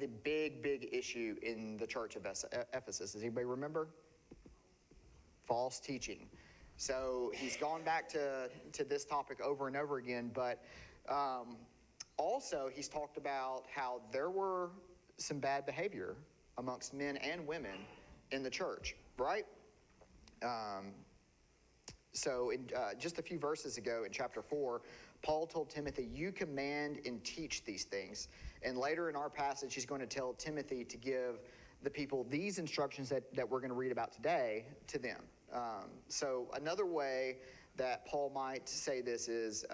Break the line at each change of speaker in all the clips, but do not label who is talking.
the big issue in the church of Ephesus? Does anybody remember? False teaching. So he's gone back to this topic over and over again, but also he's talked about how there were some bad behavior amongst men and women in the church, right? So in just a few verses ago in chapter 4, Paul told Timothy, you command and teach these things. And later in our passage, he's going to tell Timothy to give the people these instructions that we're going to read about today to them. So another way that Paul might say this is,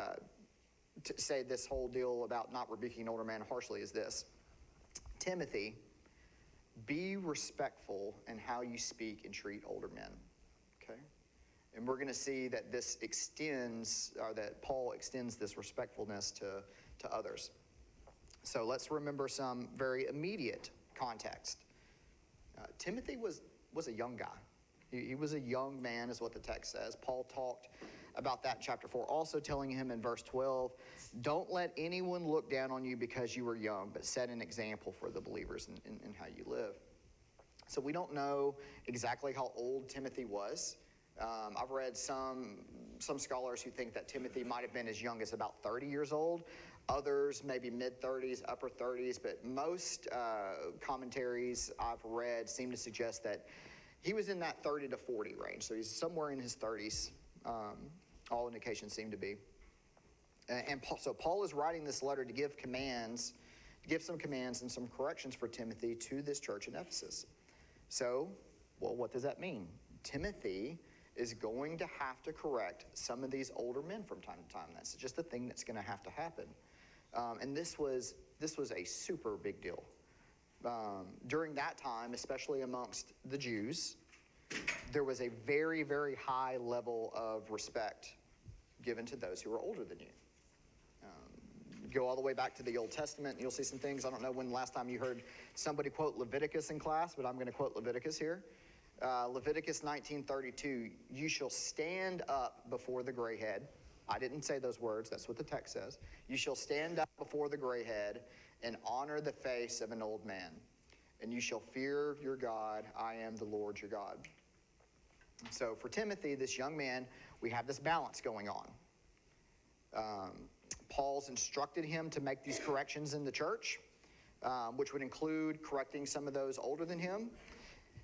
to say this whole deal about not rebuking an older man harshly is this. Timothy, be respectful in how you speak and treat older men, okay? And we're going to see that this extends, or that Paul extends this respectfulness to others. So let's remember some very immediate context. Timothy was a young guy. He was a young man, is what the text says. Paul talked about that in chapter 4, also telling him in verse 12, don't let anyone look down on you because you were young, but set an example for the believers in how you live. So we don't know exactly how old Timothy was. I've read some scholars who think that Timothy might have been as young as about 30 years old. Others maybe mid-30s, upper 30s, but most commentaries I've read seem to suggest that he was in that 30 to 40 range. So he's somewhere in his 30s, all indications seem to be. So Paul is writing this letter to give some commands and some corrections for Timothy to this church in Ephesus. So, well, what does that mean? Timothy is going to have to correct some of these older men from time to time. That's just a thing that's going to have to happen. And this was a super big deal. During that time, especially amongst the Jews, there was a very, very high level of respect given to those who were older than you. Go all the way back to the Old Testament, and you'll see some things. I don't know when the last time you heard somebody quote Leviticus in class, but I'm going to quote Leviticus here. Leviticus 19:32, you shall stand up before the gray head. I didn't say those words, that's what the text says. You shall stand up before the gray head and honor the face of an old man. And you shall fear your God, I am the Lord your God. So for Timothy, this young man, we have this balance going on. Paul's instructed him to make these corrections in the church, which would include correcting some of those older than him.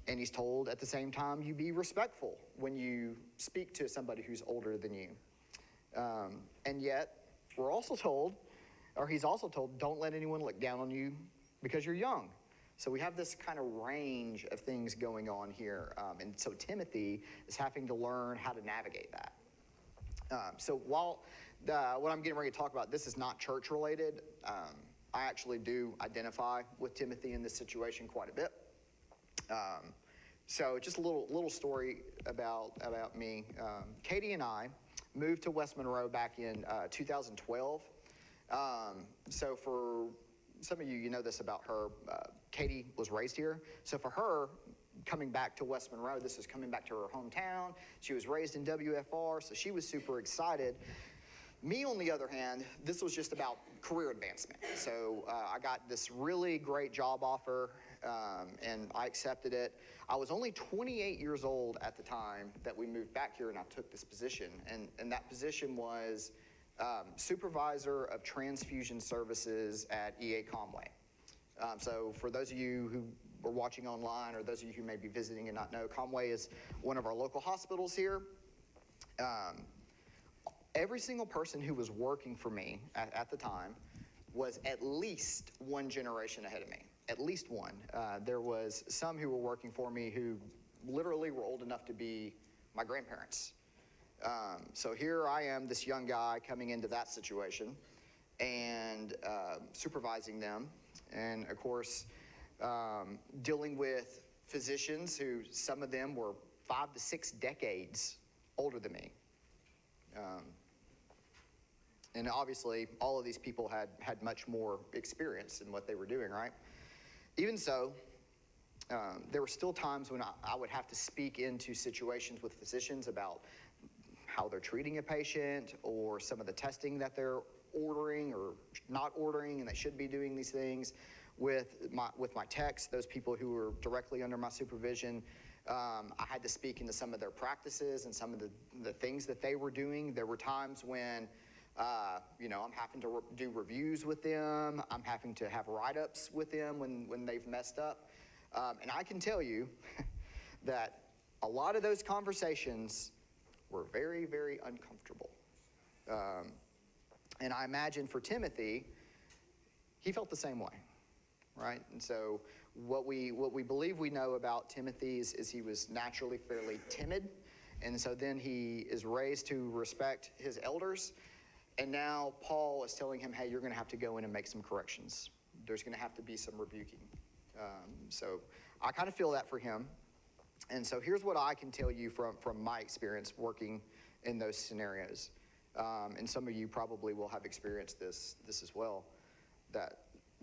And he's told at the same time, you be respectful when you speak to somebody who's older than you. And yet, we're also told, or he's also told, don't let anyone look down on you because you're young. So we have this kind of range of things going on here. And so Timothy is having to learn how to navigate that. So while what I'm getting ready to talk about, this is not church related, I actually do identify with Timothy in this situation quite a bit. So just a little story about me. Katie and I moved to West Monroe back in 2012. So for some of you, you know this about her. Katie was raised here. So for her, coming back to West Monroe, this is coming back to her hometown. She was raised in WFR, so she was super excited. Me, on the other hand, this was just about career advancement. So I got this really great job offer, and I accepted it. I was only 28 years old at the time that we moved back here, and I took this position. And that position was supervisor of transfusion services at EA Conway. So for those of you who are watching online, or those of you who may be visiting and not know, Conway is one of our local hospitals here. Every single person who was working for me at the time was at least one generation ahead of me, at least one. There was some who were working for me who literally were old enough to be my grandparents. So here I am, this young guy coming into that situation and supervising them. And of course, dealing with physicians who, some of them were 5 to 6 decades older than me. And obviously, all of these people had much more experience in what they were doing, right? Even so, there were still times when I would have to speak into situations with physicians about how they're treating a patient, or some of the testing that they're ordering or not ordering, and they should be doing these things, with my techs, those people who were directly under my supervision. I had to speak into some of their practices and some of the things that they were doing. There were times when, I'm having to do reviews with them. I'm having to have write-ups with them when they've messed up. And I can tell you that a lot of those conversations were very, very uncomfortable. And I imagine for Timothy, he felt the same way, right? And so what we believe we know about Timothy is he was naturally fairly timid. And so then he is raised to respect his elders. And now Paul is telling him, hey, you're going to have to go in and make some corrections. There's going to have to be some rebuking. So I kind of feel that for him. And so here's what I can tell you from my experience working in those scenarios. And some of you probably will have experienced this as well, that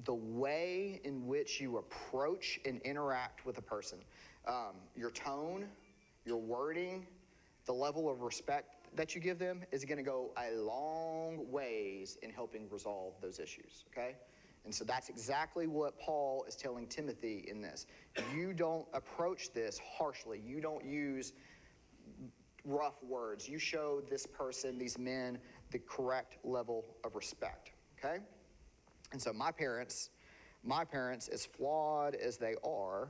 the way in which you approach and interact with a person, your tone, your wording, the level of respect that you give them is going to go a long ways in helping resolve those issues, okay? And so that's exactly what Paul is telling Timothy in this. You don't approach this harshly. You don't use rough words. You show this person, these men, the correct level of respect, okay? And so my parents, as flawed as they are,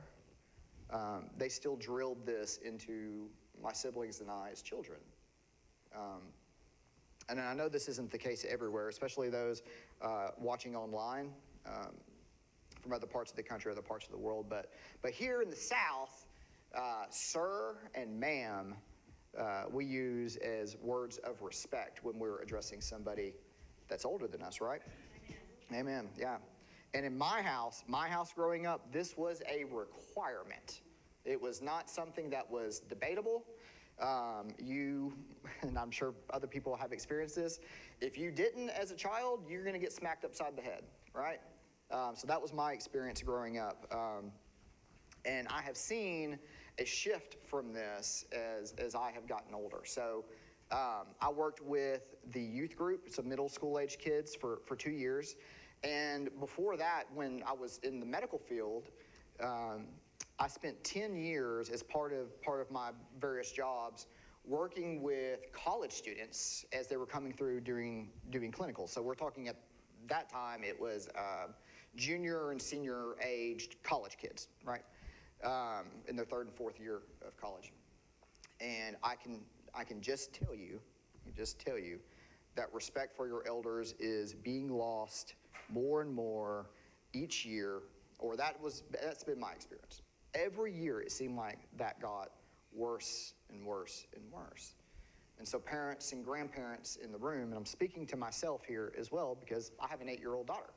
they still drilled this into my siblings and I as children. And I know this isn't the case everywhere, especially those watching online from other parts of the country, other parts of the world. But here in the South, sir and ma'am, we use as words of respect when we're addressing somebody that's older than us, right? Amen. Amen, yeah. And in my house growing up, this was a requirement. It was not something that was debatable. And I'm sure other people have experienced this, if you didn't as a child, you're going to get smacked upside the head, right? So that was my experience growing up. And I have seen a shift from this as I have gotten older. So I worked with the youth group, so middle school age kids for 2 years. And before that, when I was in the medical field, I spent 10 years as part of my various jobs working with college students as they were coming through doing clinicals. So we're talking at that time, it was junior and senior aged college kids, right? In their third and fourth year of college. And I can just tell you that respect for your elders is being lost more and more each year, or that's been my experience. Every year it seemed like that got worse and worse and worse. And so parents and grandparents in the room, and I'm speaking to myself here as well because I have an 8-year-old daughter.